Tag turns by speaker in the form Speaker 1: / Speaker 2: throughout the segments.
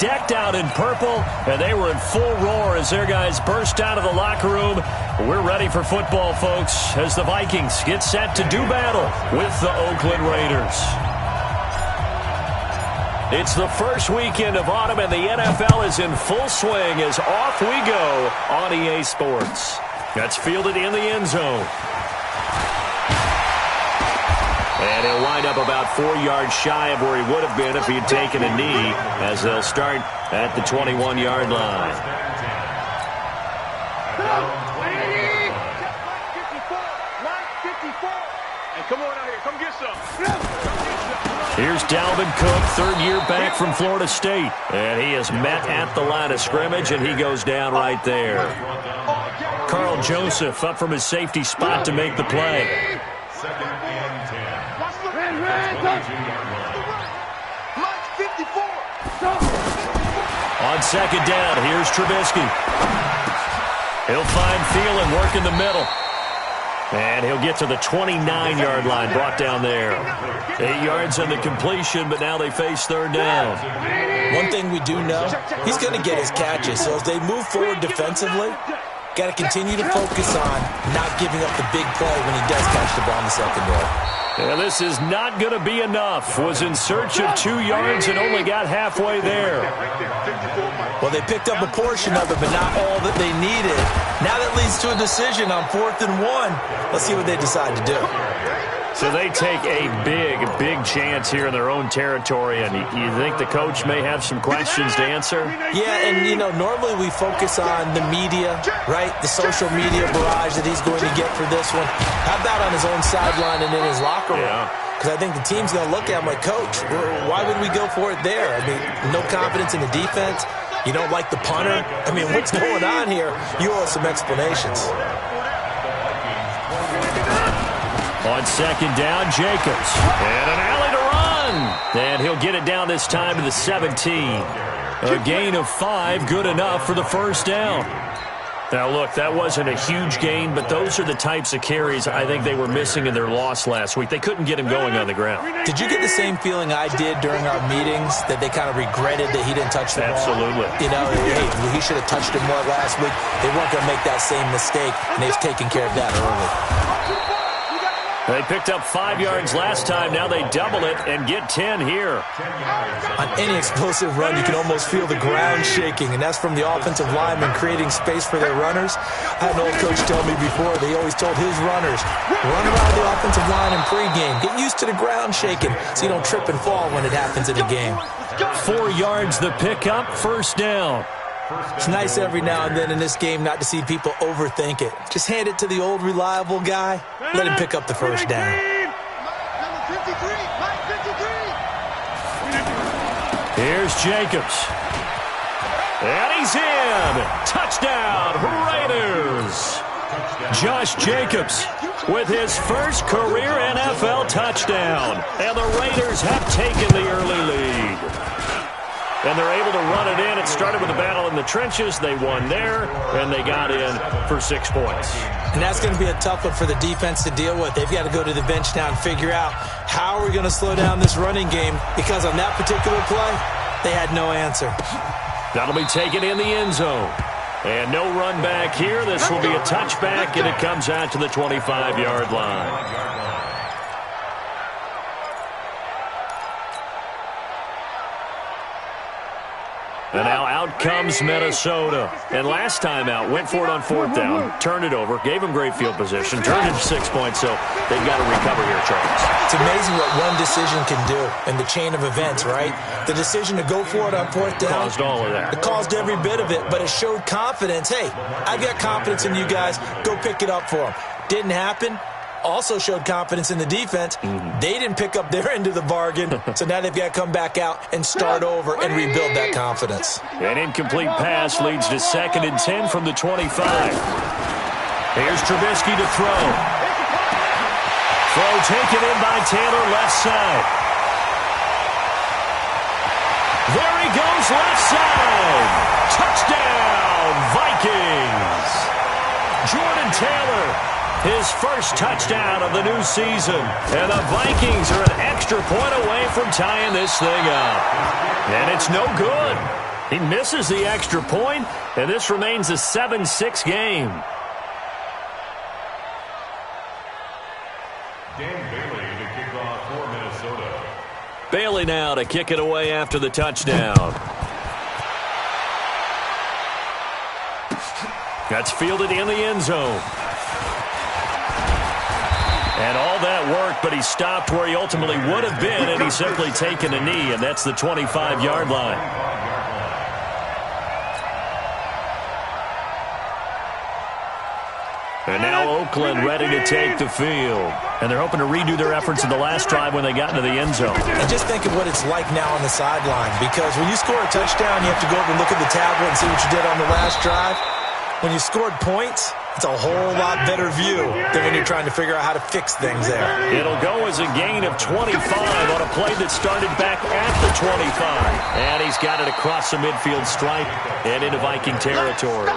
Speaker 1: decked out in purple, and they were in full roar as their guys burst out of the locker room. We're ready for football, folks, as the Vikings get set to do battle with the Oakland Raiders. It's the first weekend of autumn, and the NFL is in full swing as off we go on EA Sports. That's fielded in the end zone. And he'll wind up about 4 yards shy of where he would have been if he had taken a knee, as they'll start at the 21-yard line.
Speaker 2: Come on out here. Come get some.
Speaker 1: Here's Dalvin Cook, third-year back from Florida State. And he is met at the line of scrimmage, and he goes down right there. Carl Joseph up from his safety spot to make the play.
Speaker 2: Second and 10.
Speaker 1: On second down, here's Trubisky. He'll find Thielen, work in the middle. And he'll get to the 29-yard line, brought down there. 8 yards on the completion, but now they face third down.
Speaker 3: One thing we do know, he's going to get his catches. So as they move forward defensively, got to continue to focus on not giving up the big play when he does catch the ball in the secondary.
Speaker 1: And this is not going to be enough. Was in search of 2 yards and only got halfway there.
Speaker 3: Well, they picked up a portion of it, but not all that they needed. Now that leads to a decision on 4th and 1. Let's see what they decide to do.
Speaker 1: So they take a big chance here in their own territory, and you think the coach may have some questions to answer?
Speaker 3: Yeah, and, normally we focus on the media, right? The social media barrage that he's going to get for this one. How about on his own sideline and in his locker room? Because I think the team's going to look at him like, Coach, why would we go for it there? I mean, no confidence in the defense. You don't like the punter? I mean, what's going on here? You owe us some explanations.
Speaker 1: On second down, Jacobs. And an alley to run. And he'll get it down this time to the 17. A gain of 5, good enough for the first down. Now, look, that wasn't a huge gain, but those are the types of carries I think they were missing in their loss last week. They couldn't get him going on the ground.
Speaker 3: Did you get the same feeling I did during our meetings, that they kind of regretted that he didn't touch the ball?
Speaker 1: Absolutely.
Speaker 3: Hey, he should have touched it more last week. They weren't going to make that same mistake, and they've taken care of that early.
Speaker 1: They picked up 5 yards last time. Now they double it and get 10 here.
Speaker 3: On any explosive run, you can almost feel the ground shaking, and that's from the offensive linemen creating space for their runners. I had an old coach tell me before, they always told his runners, run around the offensive line in pregame. Get used to the ground shaking so you don't trip and fall when it happens in a game.
Speaker 1: 4 yards the pickup, first down.
Speaker 3: It's nice every now and then in this game not to see people overthink it. Just hand it to the old reliable guy. Let him pick up the first down.
Speaker 1: Here's Jacobs. And he's in. Touchdown, Raiders. Josh Jacobs with his first career NFL touchdown. And the Raiders have taken the early lead. And they're able to run it in. It started with a battle in the trenches. They won there, and they got in for 6 points.
Speaker 3: And that's going to be a tough one for the defense to deal with. They've got to go to the bench now and figure out how are we going to slow down this running game, because on that particular play, they had no answer.
Speaker 1: That'll be taken in the end zone. And no run back here. This will be a touchback, and it comes out to the 25-yard line. And now out comes Minnesota. And last time out, went for it on 4th down, turned it over, gave him great field position, turned it to 6 points, so they've got to recover here, Charles.
Speaker 3: It's amazing what one decision can do in the chain of events, right? The decision to go for it on 4th down.
Speaker 1: Caused all of that.
Speaker 3: It caused every bit of it, but it showed confidence. Hey, I've got confidence in you guys. Go pick it up for them. Didn't happen. Also showed confidence in the defense. They didn't pick up their end of the bargain, so now they've got to come back out and start over and rebuild that confidence.
Speaker 1: An incomplete pass leads to 2nd and 10 from the 25. Here's Trubisky to throw. Throw taken in by Taylor, left side. There he goes, left side. Touchdown, Vikings. Jordan Taylor his first touchdown of the new season. And the Vikings are an extra point away from tying this thing up. And it's no good. He misses the extra point, and this remains a 7-6 game.
Speaker 2: Dan Bailey to kick off for Minnesota.
Speaker 1: Bailey now to kick it away after the touchdown. That's fielded in the end zone. And all that work, but he stopped where he ultimately would have been, and he's simply taken a knee, and that's the 25-yard line. And now Oakland ready to take the field. And they're hoping to redo their efforts in the last drive when they got into the end zone.
Speaker 3: And just think of what it's like now on the sideline, because when you score a touchdown, you have to go over and look at the tablet and see what you did on the last drive. When you scored points, it's a whole lot better view than when you're trying to figure out how to fix things there.
Speaker 1: It'll go as a gain of 25 on a play that started back at the 25. And he's got it across the midfield stripe and into Viking territory.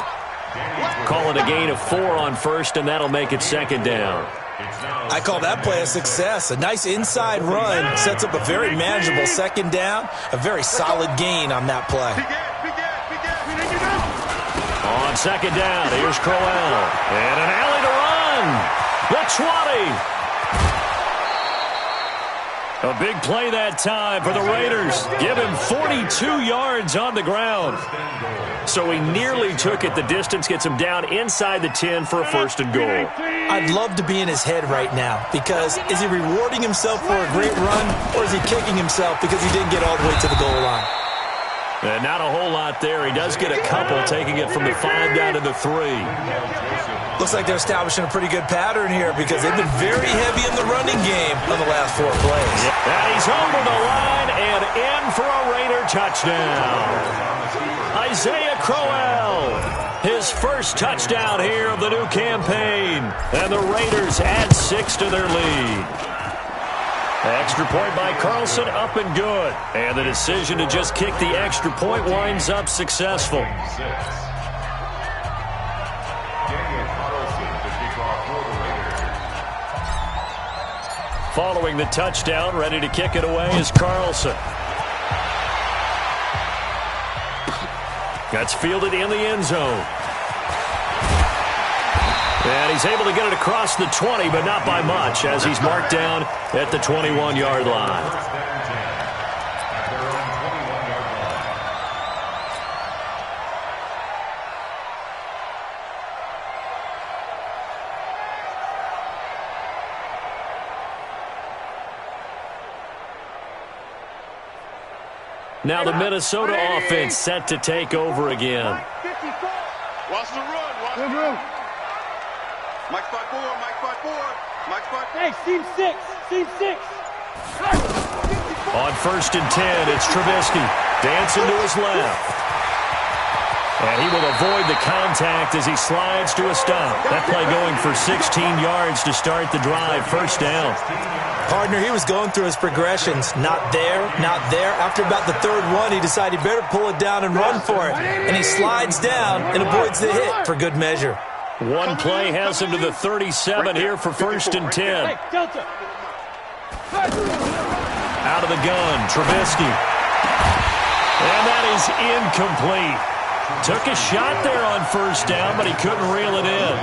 Speaker 1: Call it a gain of 4 on first, and that'll make it second down.
Speaker 3: I call that play a success. A nice inside run sets up a very manageable second down, a very solid gain on that play.
Speaker 1: On second down, here's Crowell. And an alley to run. The 20. A big play that time for the Raiders. Give him 42 yards on the ground. So he nearly took it the distance, gets him down inside the 10 for a first and goal.
Speaker 3: I'd love to be in his head right now, because is he rewarding himself for a great run, or is he kicking himself because he didn't get all the way to the goal line?
Speaker 1: And not a whole lot there. He does get a couple, taking it from the 5 down to the 3.
Speaker 3: Looks like they're establishing a pretty good pattern here, because they've been very heavy in the running game on the last 4 plays.
Speaker 1: And he's over the line and in for a Raider touchdown. Isaiah Crowell, his first touchdown here of the new campaign. And the Raiders add 6 to their lead. Extra point by Carlson, up and good. And the decision to just kick the extra point winds up successful. Following the touchdown, ready to kick it away is Carlson. That's fielded in the end zone. And he's able to get it across the 20, but not by much, as he's marked down at the 21-yard line. Now the Minnesota offense set to take over again.
Speaker 2: Watch the run. Watch the run. Mike 5-4. Mike 5-4. Mike 5-4.
Speaker 4: Hey, seam 6. Seam 6.
Speaker 1: On first and 10, it's Trubisky. Dancing to his left. And he will avoid the contact as he slides to a stop. That play going for 16 yards to start the drive. First down.
Speaker 3: Partner, he was going through his progressions. Not there, not there. After about the third one, he decided he better pull it down and run for it. And he slides down and avoids the hit for good measure.
Speaker 1: One play has him to the 37 here for first and 10. Out of the gun, Trubisky. And that is incomplete. Took a shot there on first down, but he couldn't reel it in.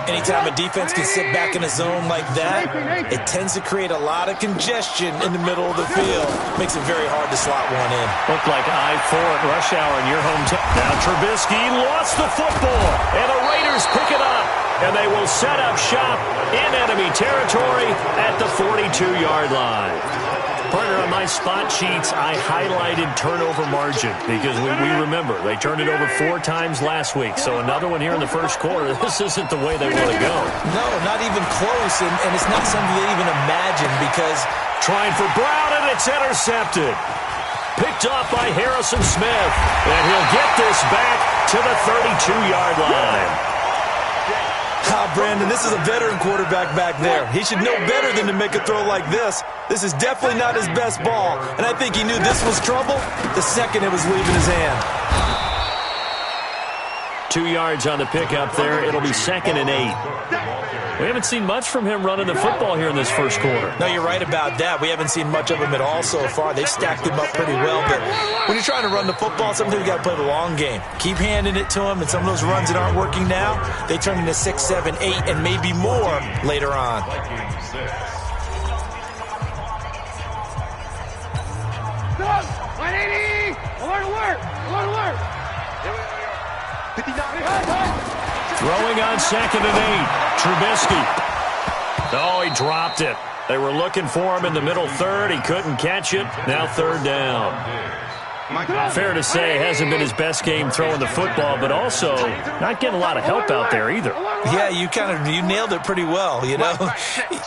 Speaker 3: Anytime a defense can sit back in a zone like that, it tends to create a lot of congestion in the middle of the field. Makes it very hard to slot one in.
Speaker 1: Looked like I-4 at rush hour in your hometown. Now Trubisky lost the football, and the Raiders pick it up. And they will set up shop in enemy territory at the 42-yard line. Partner, on my spot sheets, I highlighted turnover margin because we remember they turned it over 4 times last week. So another one here in the first quarter. This isn't the way they want to go.
Speaker 3: No, not even close, and it's not something they even imagine because...
Speaker 1: Trying for Brown, and it's intercepted. Picked off by Harrison Smith, and he'll get this back to the 32-yard line.
Speaker 3: Brandon, this is a veteran quarterback back there. He should know better than to make a throw like this. This is definitely not his best ball, and I think he knew this was trouble the second it was leaving his hand.
Speaker 1: 2 yards on the pickup there. It'll be 2nd and 8. We haven't seen much from him running the football here in this first quarter.
Speaker 3: No, you're right about that. We haven't seen much of him at all so far. They've stacked him up pretty well. But when you're trying to run the football, sometimes you got to play the long game. Keep handing it to him, and some of those runs that aren't working now, they turn into 6, 7, 8, and maybe more later on.
Speaker 1: Throwing on 2nd and 8. Trubisky. Oh, he dropped it. They were looking for him in the middle third. He couldn't catch it. Now 3rd down. Fair to say, it hasn't been his best game throwing the football, but also not getting a lot of help out there either.
Speaker 3: Yeah, you nailed it pretty well, you know.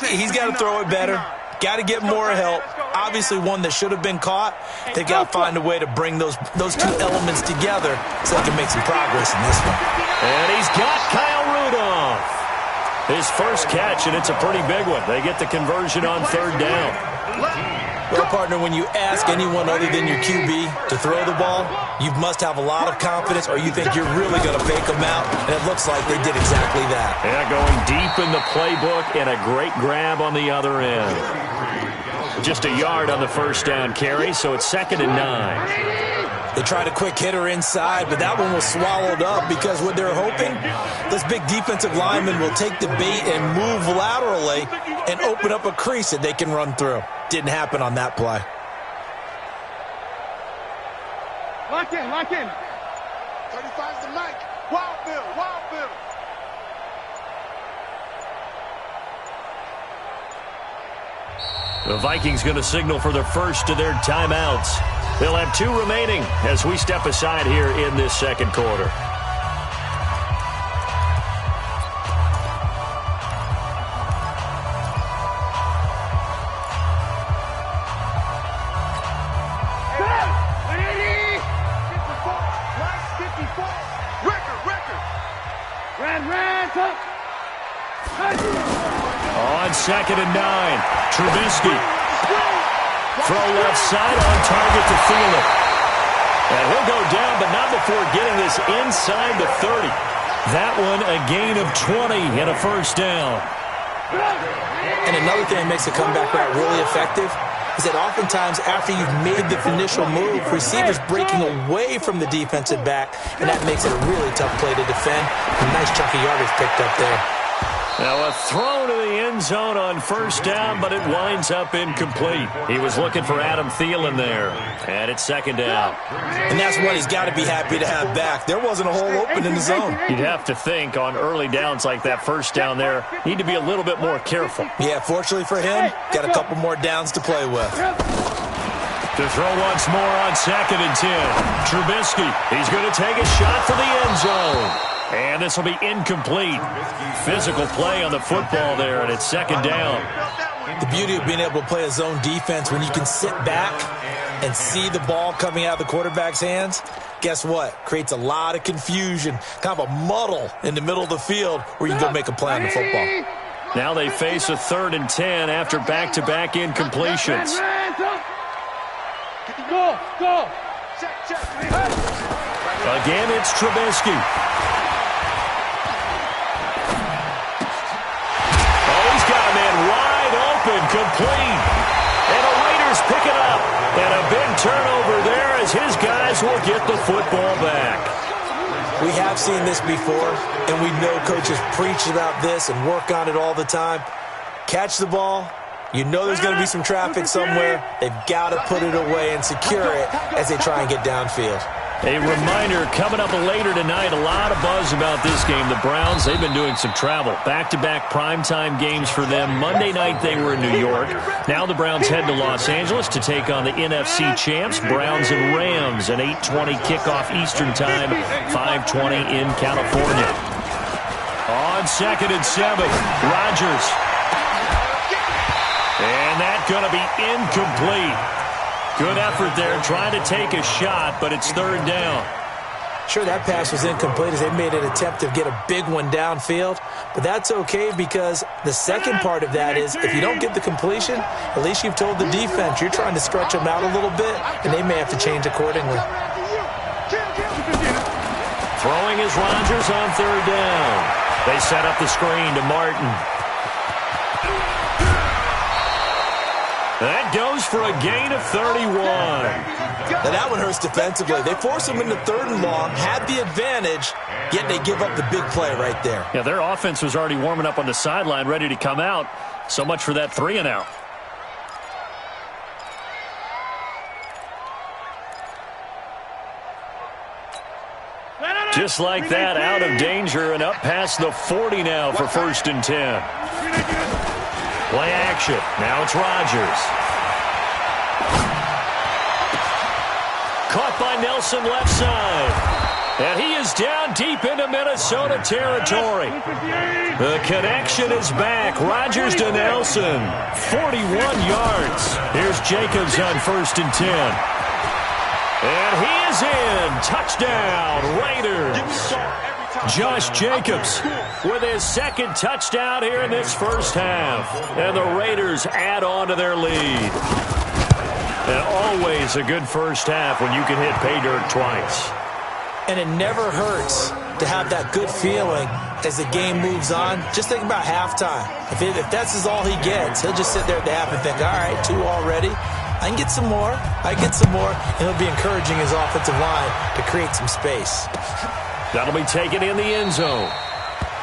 Speaker 3: He's got to throw it better. Got to get more help. Obviously one that should have been caught. They've got to find a way to bring those two elements together so they can make some progress in this one.
Speaker 1: And he's got Kyle Rudolph. His first catch, and it's a pretty big one. They get the conversion on 3rd down.
Speaker 3: Well, partner, when you ask anyone other than your QB to throw the ball, you must have a lot of confidence or you think you're really going to fake them out, and it looks like they did exactly that.
Speaker 1: Yeah, going deep in the playbook and a great grab on the other end. Just a yard on the first down carry, so it's 2nd and 9.
Speaker 3: They tried a quick hitter inside, but that one was swallowed up because what they're hoping, those big defensive linemen will take the bait and move laterally and open up a crease that they can run through. Didn't happen on that play.
Speaker 2: Lock in. 35's the Mike. Wild Bill.
Speaker 1: The Vikings going to signal for the first of their timeouts. They'll have 2 remaining as we step aside here in this second quarter. On 2nd and 9, Trubisky. Throw left side on target to Thielen. And he'll go down, but not before getting this inside the 30. That one a gain of 20 and a first down.
Speaker 3: And another thing that makes the comeback route really effective is that oftentimes after you've made the initial move, receivers breaking away from the defensive back, and that makes it a really tough play to defend. A nice chunk of yardage picked up there.
Speaker 1: Now a throw to the end zone on first down, but it winds up incomplete. He was looking for Adam Thielen there, and it's 2nd down.
Speaker 3: And that's what he's got to be happy to have back. There wasn't a hole open in the zone.
Speaker 1: You'd have to think on early downs like that first down there, need to be a little bit more careful.
Speaker 3: Yeah, fortunately for him, got a couple more downs to play with.
Speaker 1: To throw once more on 2nd and 10. Trubisky, he's going to take a shot for the end zone. And this will be incomplete. Physical play on the football there, and it's 2nd down.
Speaker 3: The beauty of being able to play a zone defense when you can sit back and see the ball coming out of the quarterback's hands, guess what? Creates a lot of confusion, kind of a muddle in the middle of the field where you can go make a play on the football.
Speaker 1: Now they face a 3rd and 10 after back-to-back incompletions.
Speaker 2: Go.
Speaker 1: Again, it's Trubisky. Wide open, complete. And the Raiders pick it up. And a big turnover there as his guys will get the football back.
Speaker 3: We have seen this before, and we know coaches preach about this and work on it all the time. Catch the ball. You know there's going to be some traffic somewhere. They've got to put it away and secure it as they try and get downfield.
Speaker 1: A reminder, coming up later tonight, a lot of buzz about this game. The Browns, they've been doing some travel. Back-to-back primetime games for them. Monday night they were in New York. Now the Browns head to Los Angeles to take on the NFC champs, Browns and Rams. An 8:20 kickoff Eastern time, 5:20 in California. On 2nd and 7, Rodgers. And that's going to be incomplete. Good effort there, trying to take a shot, but it's 3rd down.
Speaker 3: Sure, that pass was incomplete as they made an attempt to get a big one downfield, but that's okay because the second part of that is if you don't get the completion, at least you've told the defense you're trying to stretch them out a little bit, and they may have to change accordingly.
Speaker 1: Throwing is Rodgers on third down. They set up the screen to Martin. That goes for a gain of 31.
Speaker 3: Now that one hurts defensively. They force him into third and long, had the advantage, yet they give up the big play right there.
Speaker 1: Yeah, their offense was already warming up on the sideline, ready to come out. So much for that 3-and-out. Just like that, out of danger and up past the 40 now for 1st and 10. Play action. Now it's Rodgers. Caught by Nelson left side. And he is down deep into Minnesota territory. The connection is back. Rodgers to Nelson. 41 yards. Here's Jacobs on 1st and 10. And he is in. Touchdown, Raiders. Josh Jacobs with his second touchdown here in this first half. And the Raiders add on to their lead. And always a good first half when you can hit pay dirt twice.
Speaker 3: And it never hurts to have that good feeling as the game moves on. Just think about halftime. If that's all he gets, he'll just sit there at the half and think, all right, 2 already. I can get some more. I get some more. And he'll be encouraging his offensive line to create some space.
Speaker 1: That'll be taken in the end zone.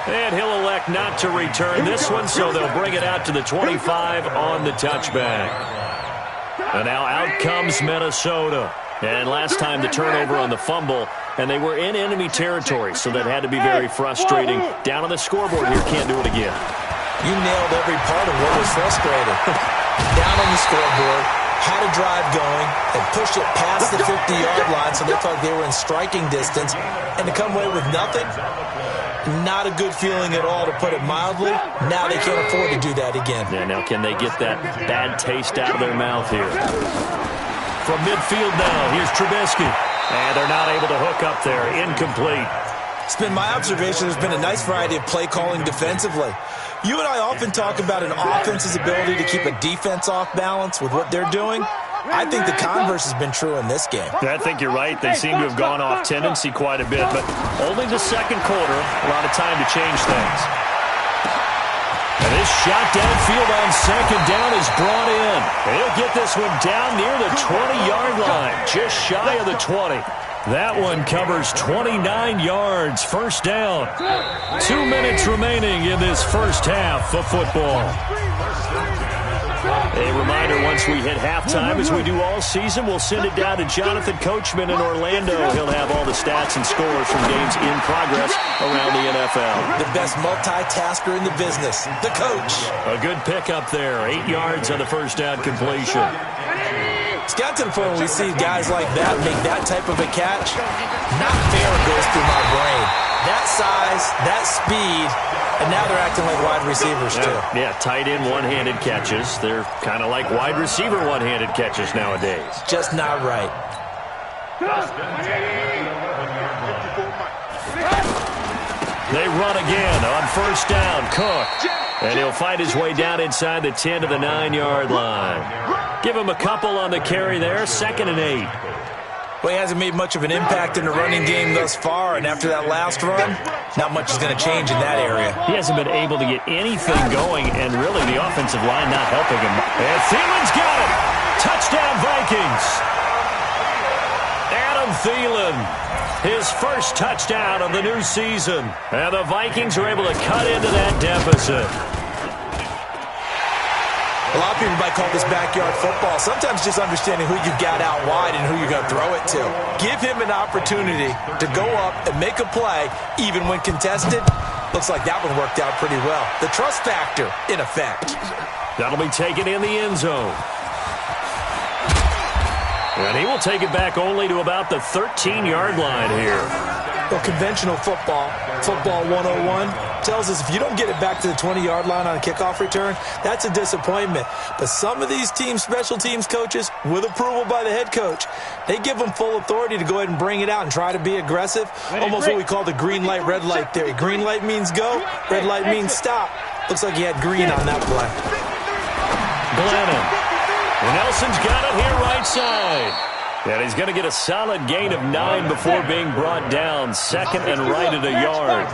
Speaker 1: And he'll elect not to return this one, so they'll bring it out to the 25 on the touchback. And now out comes Minnesota. And last time the turnover on the fumble, and they were in enemy territory, so that had to be very frustrating. Down on the scoreboard here, can't do it again.
Speaker 3: You nailed every part of what was frustrating. Down on the scoreboard, had a drive going, and pushed it past the 50-yard line, so they felt like they were in striking distance, and to come away with nothing, not a good feeling at all, to put it mildly. Now they can't afford to do that again.
Speaker 1: Yeah, now can they get that bad taste out of their mouth here? From midfield now, here's Trubisky. And they're not able to hook up there. Incomplete.
Speaker 3: It's been my observation there's been a nice variety of play calling defensively. You and I often talk about an offense's ability to keep a defense off balance with what they're doing. I think the converse has been true in this game.
Speaker 1: I think you're right. They seem to have gone off tendency quite a bit, but only the second quarter, a lot of time to change things. And this shot downfield on second down is brought in. He'll get this one down near the 20-yard line, just shy of the 20. That one covers 29 yards, first down. 2 minutes remaining in this first half of football. A reminder, once we hit halftime, as we do all season, we'll send it down to Jonathan Coachman in Orlando. He'll have all the stats and scores from games in progress around the NFL.
Speaker 3: The best multitasker in the business, the coach.
Speaker 1: A good pickup there, 8 yards on the first down completion.
Speaker 3: It's got to the point where we see guys like that make that type of a catch. Not fair goes through my brain. That size, that speed, and now they're acting like wide receivers too.
Speaker 1: Yeah, tight end one-handed catches. They're kind of like wide receiver one-handed catches nowadays.
Speaker 3: Just not right.
Speaker 1: They run again on first down. Cook. And he'll fight his way down inside the 10 to the 9-yard line. Give him a couple on the carry there. 2nd and 8.
Speaker 3: Well, he hasn't made much of an impact in the running game thus far, and after that last run, not much is going to change in that area.
Speaker 1: He hasn't been able to get anything going, and really the offensive line not helping him. And Thielen's got it. Touchdown, Vikings. Adam Thielen, his first touchdown of the new season. And the Vikings are able to cut into that deficit.
Speaker 3: A lot of people might call this backyard football. Sometimes just understanding who you got out wide and who you're going to throw it to. Give him an opportunity to go up and make a play, even when contested. Looks like that one worked out pretty well. The trust factor, in effect.
Speaker 1: That'll be taken in the end zone. And he will take it back only to about the 13-yard line here.
Speaker 3: Well, conventional football 101, tells us if you don't get it back to the 20-yard line on a kickoff return, that's a disappointment. But some of these team special teams coaches, with approval by the head coach, they give them full authority to go ahead and bring it out and try to be aggressive. Almost what we call the green light, red light theory. Green light means go, red light means stop. Looks like he had green on that play.
Speaker 1: Glennon. Nelson's got it here right side. And he's going to get a solid gain of 9 before being brought down. Second and right at a yard.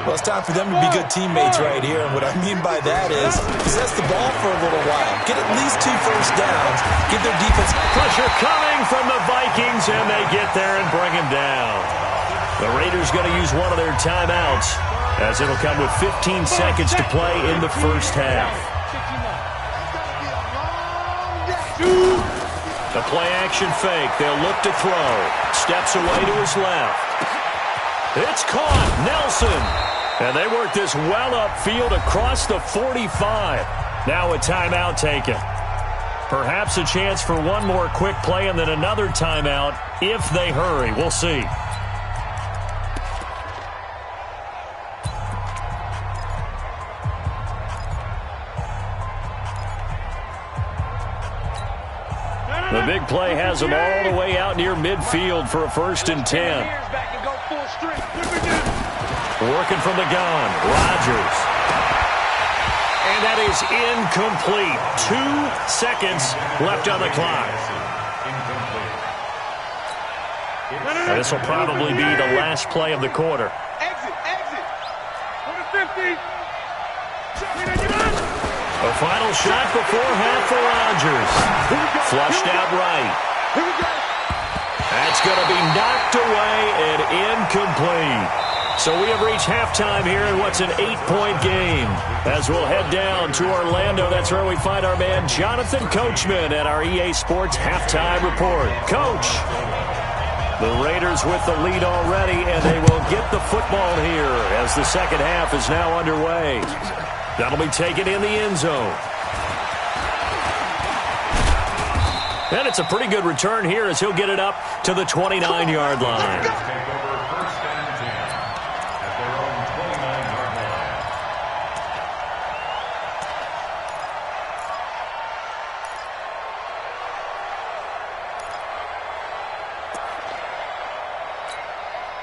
Speaker 3: Well, it's time for them to be good teammates right here. And what I mean by that is possess the ball for a little while. Get at least 2 first downs. Give their defense
Speaker 1: pressure coming from the Vikings, and they get there and bring him down. The Raiders going to use one of their timeouts, as it'll come with 15 seconds to play in the first half. The play-action fake. They'll look to throw. Steps away to his left. It's caught. Nelson. And they work this well upfield across the 45. Now a timeout taken. Perhaps a chance for one more quick play and then another timeout if they hurry. We'll see. The big play has them all the way out near midfield for a 1st and 10. Working from the gun, Rodgers. And that is incomplete. 2 seconds left on the clock. And this will probably be the last play of the quarter.
Speaker 2: Exit.
Speaker 1: A final shot before half for Rodgers. Flushed out right. That's going to be knocked away and incomplete. So we have reached halftime here in what's an 8-point game. As we'll head down to Orlando, that's where we find our man Jonathan Coachman at our EA Sports Halftime Report. Coach, the Raiders with the lead already, and they will get the football here as the second half is now underway. That'll be taken in the end zone. And it's a pretty good return here as he'll get it up to the 29-yard line.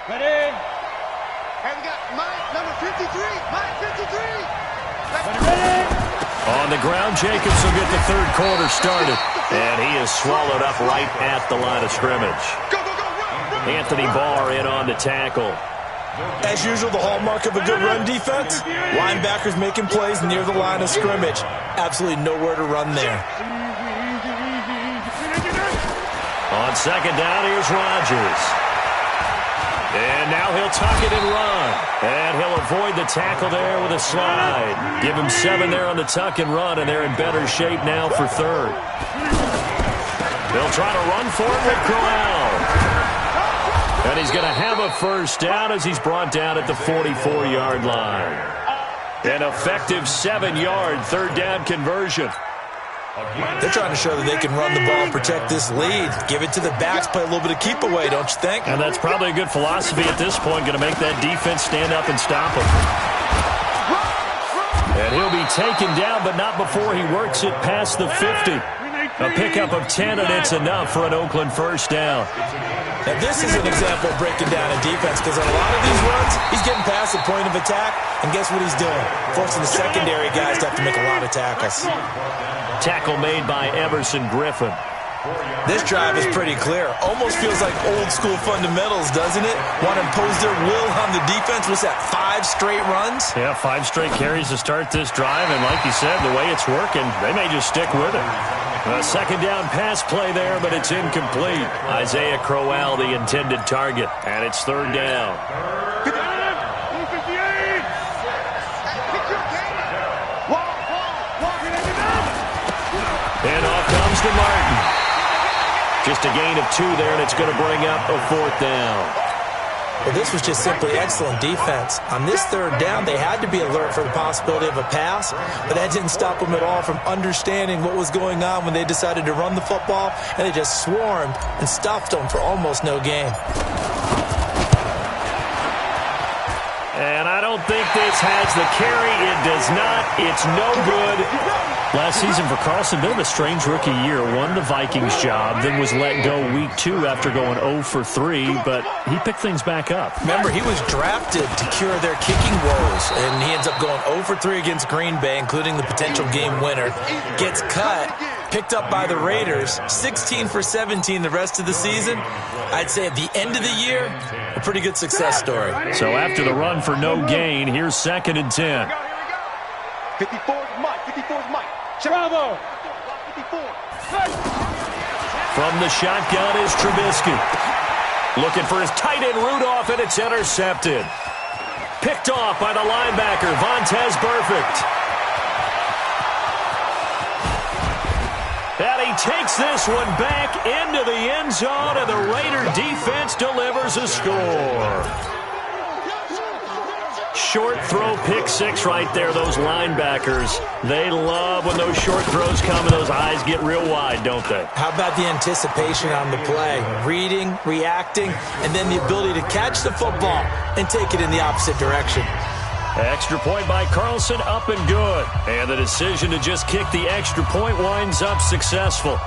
Speaker 2: Ready? Hey, we got Mike, number 53. Mike, 53.
Speaker 1: On the ground, Jacobs will get the third quarter started. And he is swallowed up right at the line of scrimmage. Anthony Barr in on the tackle.
Speaker 3: As usual, the hallmark of a good run defense, linebackers making plays near the line of scrimmage. Absolutely nowhere to run there.
Speaker 1: On second down, here's Rodgers. And now he'll tuck it and run. And he'll avoid the tackle there with a slide. Give him 7 there on the tuck and run, and they're in better shape now for third. They'll try to run for it with Crowell. And he's going to have a first down as he's brought down at the 44-yard line. An effective 7-yard third down conversion.
Speaker 3: They're trying to show that they can run the ball and protect this lead. Give it to the backs, play a little bit of keep away, don't you think?
Speaker 1: And that's probably a good philosophy at this point, going to make that defense stand up and stop him. And he'll be taken down, but not before he works it past the 50. A pickup of 10, and it's enough for an Oakland first down.
Speaker 3: Now, this is an example of breaking down a defense, because on a lot of these runs, he's getting past the point of attack, and guess what he's doing? Forcing the secondary guys to have to make a lot of tackles.
Speaker 1: Tackle made by Everson Griffin.
Speaker 3: This drive is pretty clear. Almost feels like old-school fundamentals, doesn't it? Want to impose their will on the defense. What's that, 5 straight runs?
Speaker 1: Yeah, 5 straight carries to start this drive, and like you said, the way it's working, they may just stick with it. A second down pass play there, but it's incomplete. Isaiah Crowell, the intended target, and it's third down. And off comes to Martin. Just a gain of 2 there, and it's going to bring up a fourth down.
Speaker 3: Well, this was just simply excellent defense. On this third down, they had to be alert for the possibility of a pass, but that didn't stop them at all from understanding what was going on when they decided to run the football, and they just swarmed and stuffed them for almost no gain.
Speaker 1: And I don't think this has the carry. It does not. It's no good. Last season for Carlson, bit of a strange rookie year. Won the Vikings job, then was let go week 2 after going 0 for 3, but he picked things back up.
Speaker 3: Remember, he was drafted to cure their kicking woes, and he ends up going 0 for 3 against Green Bay, including the potential game winner. Gets cut, picked up by the Raiders, 16 for 17 the rest of the season. I'd say at the end of the year, a pretty good success story.
Speaker 1: So after the run for no gain, here's 2nd and 10.
Speaker 2: 54's Mike. 54's Mike.
Speaker 4: Bravo.
Speaker 2: 54.
Speaker 1: From the shotgun is Trubisky. Looking for his tight end Rudolph, and it's intercepted. Picked off by the linebacker, Vontaze Burfict. And he takes this one back into the end zone, and the Raider defense delivers a score. Short throw, pick six right there, those linebackers. They love when those short throws come and those eyes get real wide, don't they?
Speaker 3: How about the anticipation on the play? Reading, reacting, and then the ability to catch the football and take it in the opposite direction.
Speaker 1: Extra point by Carlson, up and good. And the decision to just kick the extra point winds up successful.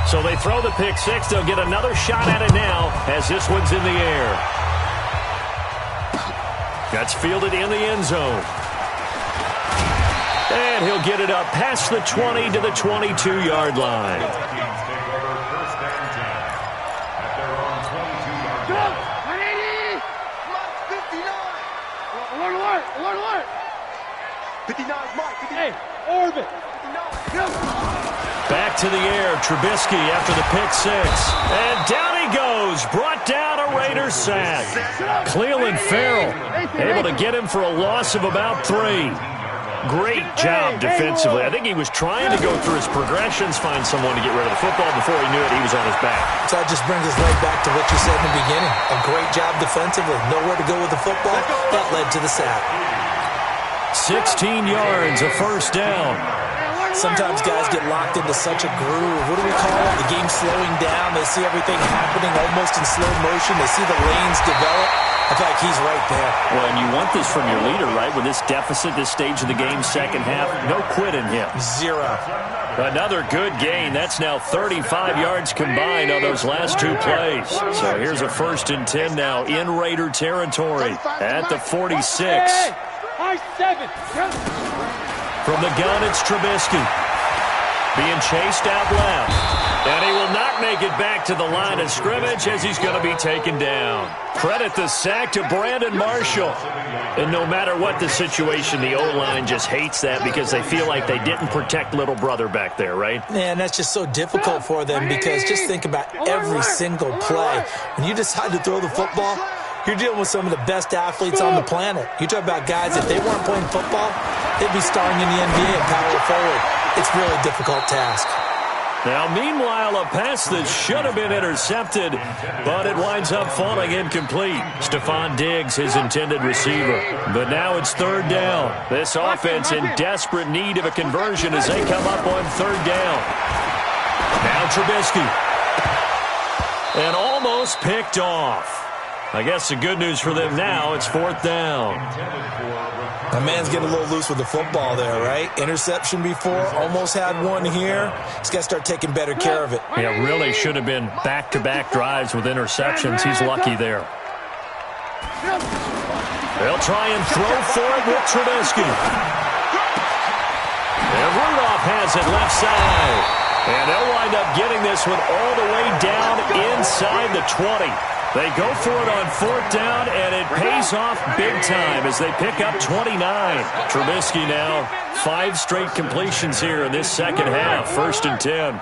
Speaker 1: So they throw the pick six. They'll get another shot at it now as this one's in the air. That's fielded in the end zone. And he'll get it up past the 20 to the 22-yard line.
Speaker 4: Alert.
Speaker 2: 59 is Mike.
Speaker 4: Hey, orbit.
Speaker 1: Back to the air, Trubisky after the pick six. And down he goes, brought down a Raiders sack. Cleveland Farrell able to get him for a loss of about 3. Great job defensively. I think he was trying to go through his progressions, find someone to get rid of the football. Before he knew it, he was on his back.
Speaker 3: So that just brings us right back to what you said in the beginning. A great job defensively. Nowhere to go with the football. That led to the sack.
Speaker 1: 16 yards, a first down.
Speaker 3: Sometimes guys get locked into such a groove. What do we call it? The game slowing down. They see everything happening almost in slow motion. They see the lanes develop. I feel like he's right there.
Speaker 1: Well, and you want this from your leader, right? With this deficit, this stage of the game, second half, no quit in him.
Speaker 3: 0.
Speaker 1: Another good gain. That's now 35 yards combined on those last 2 plays. So here's a 1st and 10 now in Raider territory at the 46.
Speaker 4: High 7.
Speaker 1: From the gun, it's Trubisky. Being chased out left. And he will not make it back to the line of scrimmage as he's going to be taken down. Credit the sack to Brandon Marshall. And no matter what the situation, the O-line just hates that because they feel like they didn't protect little brother back there, right?
Speaker 3: Man, that's just so difficult for them because just think about every single play. When you decide to throw the football, you're dealing with some of the best athletes on the planet. You talk about guys, if they weren't playing football, they'd be starring in the NBA and power forward. It's a really difficult task.
Speaker 1: Now, meanwhile, a pass that should have been intercepted, but it winds up falling incomplete. Stephon Diggs, his intended receiver. But now it's 3rd down. This offense in desperate need of a conversion as they come up on 3rd down. Now Trubisky. And almost picked off. I guess the good news for them now, it's 4th down.
Speaker 3: My man's getting a little loose with the football there, right? Interception before, almost had one here. He's got to start taking better care of it.
Speaker 1: Yeah, really should have been back-to-back drives with interceptions. He's lucky there. They'll try and throw for it with Trubisky. And Rudolph has it left side. And they'll wind up getting this one all the way down inside the 20. They go for it on 4th down, and it pays off big time as they pick up 29. Trubisky now, 5 straight completions here in this second half, 1st and 10.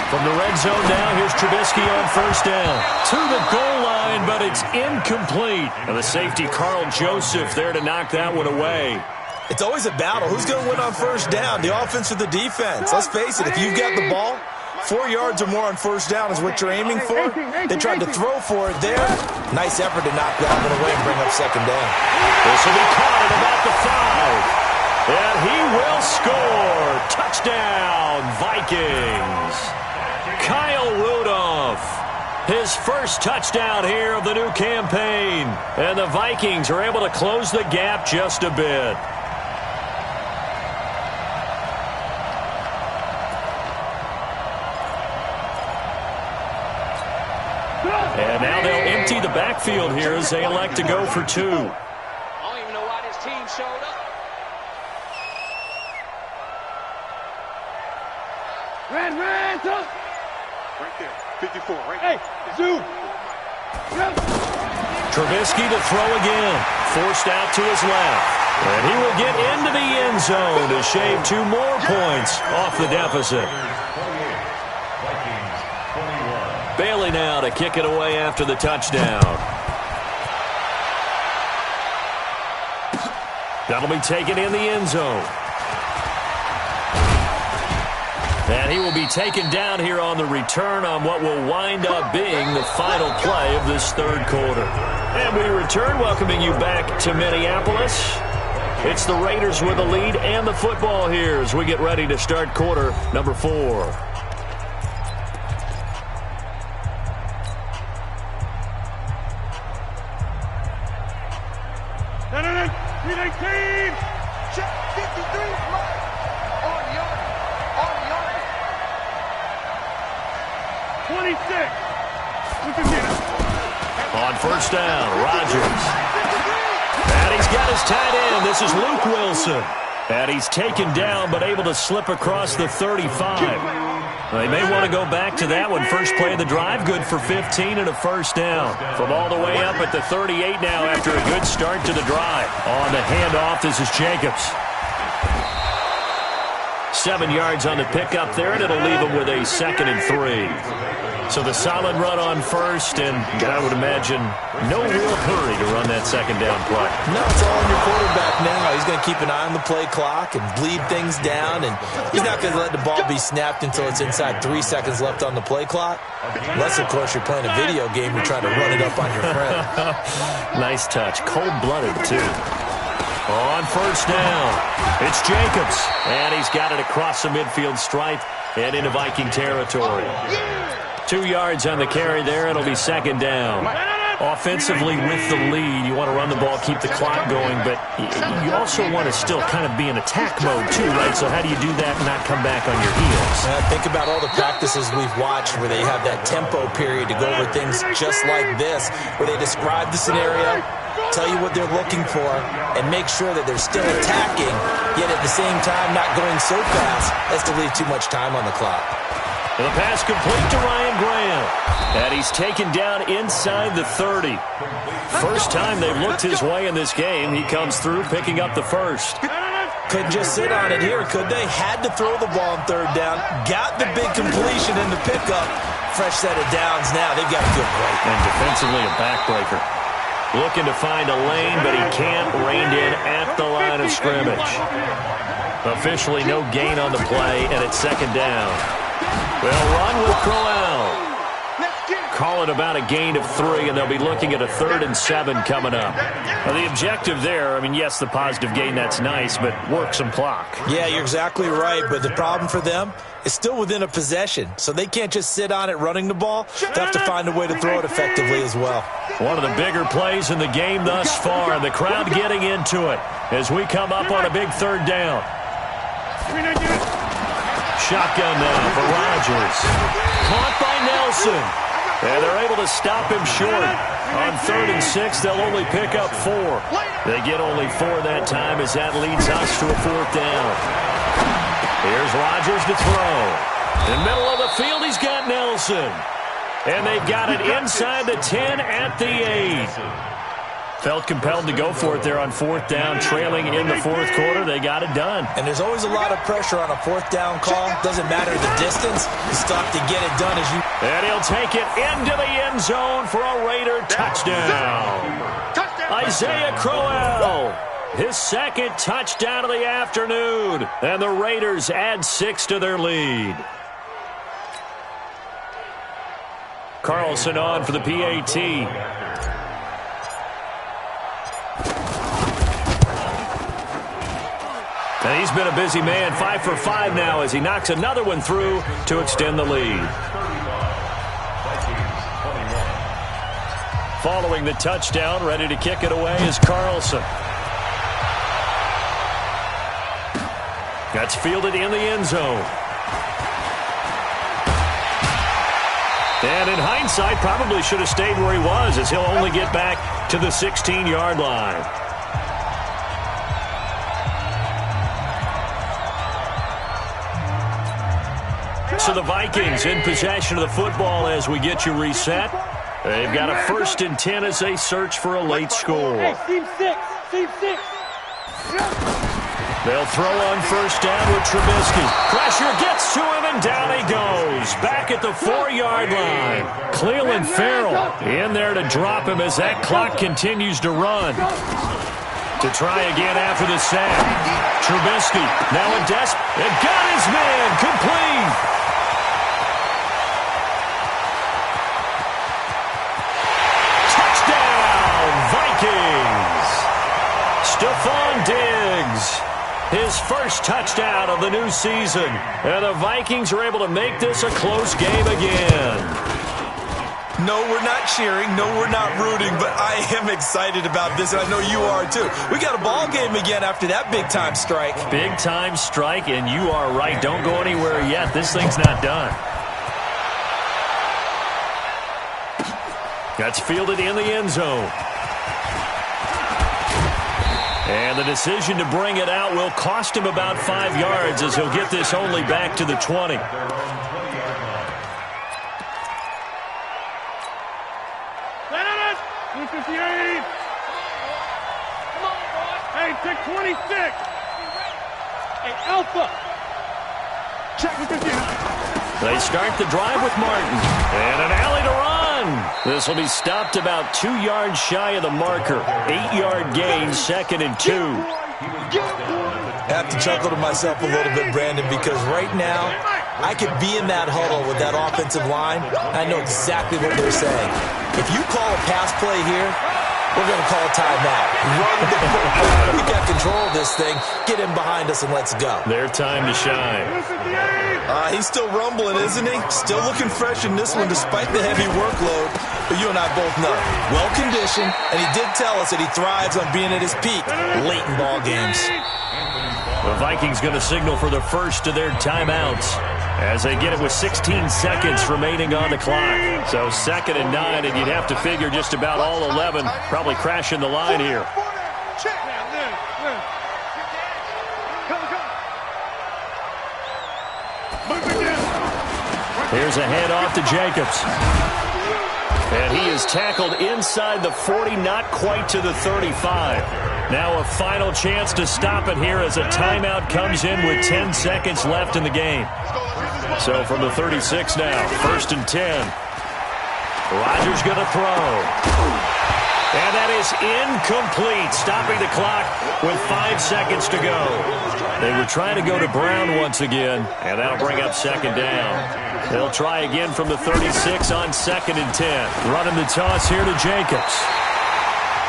Speaker 1: From the red zone now, here's Trubisky on 1st down. To the goal line, but it's incomplete. And the safety, Carl Joseph, there to knock that one away.
Speaker 3: It's always a battle. Who's going to win on 1st down, the offense or the defense? Let's face it, if you've got the ball, 4 yards or more on 1st down is what you're aiming for. They tried to throw for it there. Nice effort to knock that one away and bring up 2nd down.
Speaker 1: This will be caught at about the 5. And he will score. Touchdown, Vikings. Kyle Rudolph. His first touchdown here of the new campaign. And the Vikings are able to close the gap just a bit. backfield here as they elect to go for 2.
Speaker 5: I don't even know why this team showed up.
Speaker 4: Red, up.
Speaker 2: Right there. 54, right
Speaker 4: Hey, zoom.
Speaker 1: Trubisky to throw again. Forced out to his left. And he will get into the end zone to shave 2 more points off the deficit. Bailey now to kick it away after the touchdown. That'll be taken in the end zone. And he will be taken down here on the return on what will wind up being the final play of this third quarter. And we return, welcoming you back to Minneapolis. It's the Raiders with the lead and the football here as we get ready to start quarter number 4.
Speaker 4: No. 319.
Speaker 2: Check 53. On yard.
Speaker 4: 26. We can get it.
Speaker 1: On first down, Rodgers. And he's got his tight end. This is Luke Wilson. And he's taken down but able to slip across the 35. They may want to go back to that one. First play of the drive, good for 15 and a first down. From all the way up at the 38 now after a good start to the drive. On the handoff, this is Jacobs. 7 yards on the pickup there, and it'll leave him with a 2nd and 3. So the solid run on first, and I would imagine no real hurry to run that second down play.
Speaker 3: No, it's all on your quarterback now. He's going to keep an eye on the play clock and bleed things down, and he's not going to let the ball be snapped until it's inside 3 seconds left on the play clock. Unless, of course, you're playing a video game, you're trying to run it up on your friend.
Speaker 1: Nice touch. Cold-blooded, too. On first down, it's Jacobs, and he's got it across the midfield stripe and into Viking territory. 2 yards on the carry there. It'll be second down. Offensively with the lead, you want to run the ball, keep the clock going, but you also want to still kind of be in attack mode too, right? So how do you do that and not come back on your heels?
Speaker 3: Think about all the practices we've watched where they have that tempo period to go over things just like this, where they describe the scenario, tell you what they're looking for, and make sure that they're still attacking, yet at the same time not going so fast as to leave too much time on the clock.
Speaker 1: The pass complete to Ryan Graham. And he's taken down inside the 30. First time they've looked his way in this game. He comes through picking up the first.
Speaker 3: Couldn't just sit on it here, could they? Had to throw the ball on third down. Got the big completion in the pickup. Fresh set of downs now. They've got a good break.
Speaker 1: And defensively a backbreaker. Looking to find a lane, but he can't. Reined in at the line of scrimmage. Officially no gain on the play, and it's second down. They'll run with Crowell. Call it about a gain of 3, and they'll be looking at a 3rd and 7 coming up. Now, the objective there, I mean, yes, the positive gain, that's nice, but work some clock.
Speaker 3: Yeah, you're exactly right, but the problem for them is still within a possession, so they can't just sit on it running the ball. They have to find a way to throw it effectively as well.
Speaker 1: One of the bigger plays in the game thus far, and the crowd getting into it as we come up on a big 3rd down. Shotgun now for Rodgers. Caught by Nelson. And they're able to stop him short. On 3rd and 6, they'll only pick up 4. They get only 4 that time as that leads us to a 4th down. Here's Rodgers to throw. In the middle of the field, he's got Nelson. And they've got it inside the 10 at the 8. Felt compelled to go for it there on 4th down, trailing in the 4th quarter. They got it done.
Speaker 3: And there's always a lot of pressure on a 4th down call. Doesn't matter the distance. You stop to get it done as you...
Speaker 1: And he'll take it into the end zone for a Raider touchdown. Isaiah Crowell, his 2nd touchdown of the afternoon. And the Raiders add 6 to their lead. Carlson on for the PAT. And he's been a busy man, 5 for 5 now as he knocks another one through to extend the lead. Following the touchdown, ready to kick it away is Carlson. That's fielded in the end zone. And in hindsight, probably should have stayed where he was, as he'll only get back to the 16-yard line. So the Vikings in possession of the football as we get you reset. They've got a 1st and 10 as they search for a late score.
Speaker 4: Hey, team 6. Team 6.
Speaker 1: They'll throw on 1st down with Trubisky. Pressure gets to him, and down he goes. Back at the 4-yard line. Cleveland Farrell in there to drop him as that clock continues to run. To try again after the sack. Trubisky now in and got his man complete. Stephon Diggs, his first touchdown of the new season. And the Vikings are able to make this a close game again.
Speaker 3: No, we're not cheering. No, we're not rooting, but I am excited about this, and I know you are too. We got a ball game again after that big-time strike.
Speaker 1: Big-time strike, and you are right. Don't go anywhere yet. This thing's not done. That's fielded in the end zone. And the decision to bring it out will cost him about 5 yards, as he'll get this only back to the 20.
Speaker 4: Hey, pick 26. Hey, Alpha. Check with the
Speaker 1: They start the drive with Martin. And an alley to run. This will be stopped about 2 yards shy of the marker. 8-yard gain, 2nd and 2.
Speaker 3: I have to chuckle to myself a little bit, Brandon, because right now I could be in that huddle with that offensive line. I know exactly what they're saying. If you call a pass play here, we're going to call a timeout. Run the football. We got control of this thing. Get him behind us and let's go.
Speaker 1: Their time to shine.
Speaker 3: He's still rumbling, isn't he? Still looking fresh in this one despite the heavy workload. But you and I both know, well-conditioned, and he did tell us that he thrives on being at his peak late in ball games.
Speaker 1: The Vikings going to signal for the first of their timeouts as they get it with 16 seconds remaining on the clock. So 2nd and 9, and you'd have to figure just about all 11 probably crashing the line here. Here's a handoff to Jacobs. And he is tackled inside the 40, not quite to the 35. Now a final chance to stop it here as a timeout comes in with 10 seconds left in the game. So from the 36 now, 1st and 10. Rodgers going to throw. And that is incomplete, stopping the clock with 5 seconds to go. They were trying to go to Brown once again, and that'll bring up 2nd down. They'll try again from the 36 on 2nd and 10. Running the toss here to Jacobs.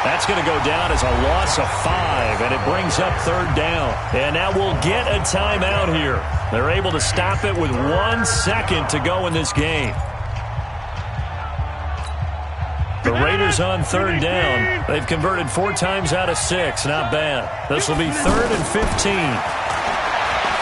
Speaker 1: That's going to go down as a loss of 5, and it brings up 3rd down. And now we'll get a timeout here. They're able to stop it with 1 second to go in this game. The Raiders on 3rd down. They've converted 4 times out of 6. Not bad. This will be 3rd and 15.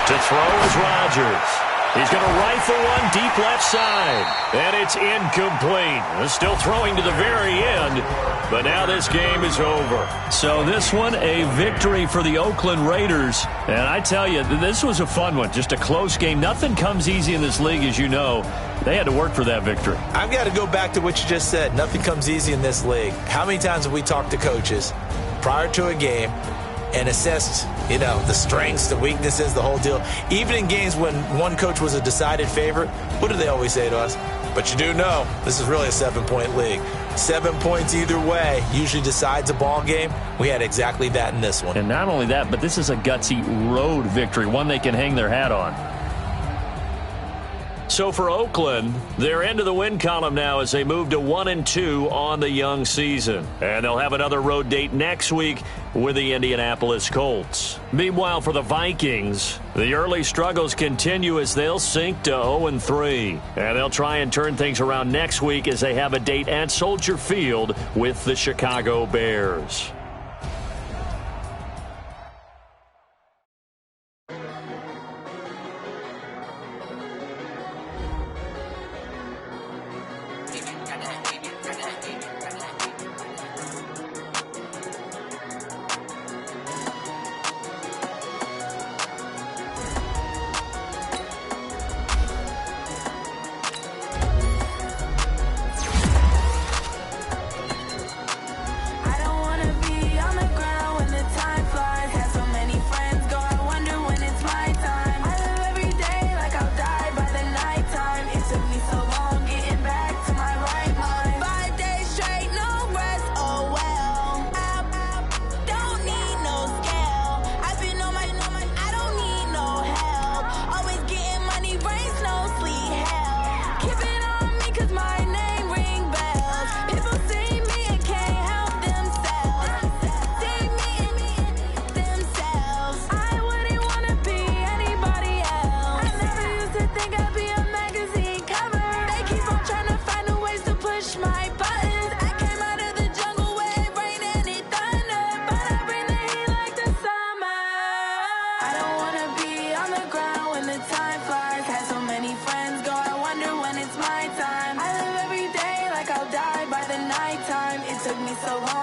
Speaker 1: To throw is Rodgers. He's going to rifle one deep left side. And it's incomplete. Still throwing to the very end. But now this game is over. So this one, a victory for the Oakland Raiders. And I tell you, this was a fun one. Just a close game. Nothing comes easy in this league, as you know. They had to work for that victory.
Speaker 3: I've got to go back to what you just said. Nothing comes easy in this league. How many times have we talked to coaches prior to a game and assessed, the strengths, the weaknesses, the whole deal? Even in games when one coach was a decided favorite, what do they always say to us? But you do know this is really a 7-point league. 7 points either way usually decides a ball game. We had exactly that in this one.
Speaker 1: And not only that, but this is a gutsy road victory, one they can hang their hat on. So for Oakland, they're into the win column now as they move to 1-2 on the young season. And they'll have another road date next week with the Indianapolis Colts. Meanwhile, for the Vikings, the early struggles continue as they'll sink to 0-3. And they'll try and turn things around next week as they have a date at Soldier Field with the Chicago Bears.
Speaker 6: me so hard.